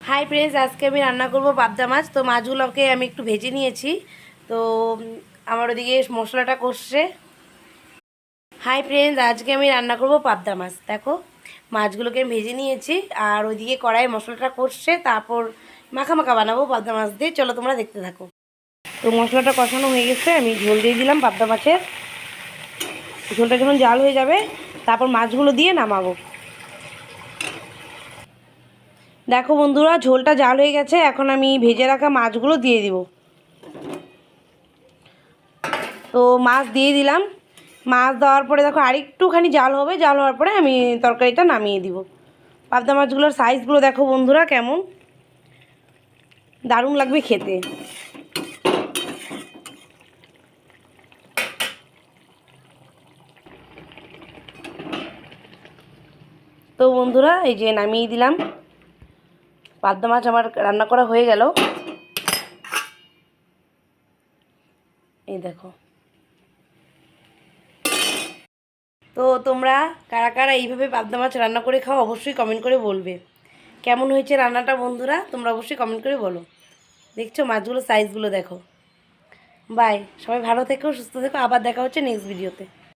Hi friends, আজকে আমি রান্না করব পাবদা মাছ। তো মাছগুলোকে আমি একটু ভেজে নিয়েছি। তো আমার ওদিকে মশলাটা কষছে। হাই ফ্রেন্ডস, আজকে আমি রান্না করব পাবদা মাছ। দেখো, মাছগুলোকে আমি ভেজে নিয়েছি আর ওইদিকে কড়াই মশলাটা কষছে। তারপর মাখা মাখা বানাবো পাবদা মাছ দিয়ে। চলো তোমরা দেখতে থাকো। তো মশলাটা কষানো হয়ে গেছে, আমি ঝোল দিয়ে দিলাম পাবদা মাছের। ঝোলটা যখন জাল হয়ে যাবে তারপর মাছগুলো দিয়ে নামাবো। দেখো বন্ধুরা, ঝোলটা জাল হয়ে গেছে। এখন আমি ভেজে রাখা মাছগুলো দিয়ে দিব। তো মাছ দিয়ে দিলাম। মাছ দেওয়ার পরে দেখো আরেকটুখানি জাল হবে। জাল হওয়ার পরে আমি তরকারিটা নামিয়ে দিব। পাবদা মাছগুলোর সাইজগুলো দেখো বন্ধুরা, কেমন দারুণ লাগবে খেতে। তো বন্ধুরা, এই যে নামিয়ে দিলাম। পাবদা মাছ আমার রান্না করা হয়ে গেল। এই দেখো। তো তোমরা কারা কারা এইভাবে পাবদা মাছ রান্না করে খাও অবশ্যই কমেন্ট করে বলবে। কেমন হয়েছে রান্নাটা বন্ধুরা, তোমরা অবশ্যই কমেন্ট করে বলো। দেখছো মাছগুলো সাইজগুলো দেখো। বাই, সবাই ভালো থেকো, সুস্থ থেকো। আবার দেখা হচ্ছে নেক্সট ভিডিওতে।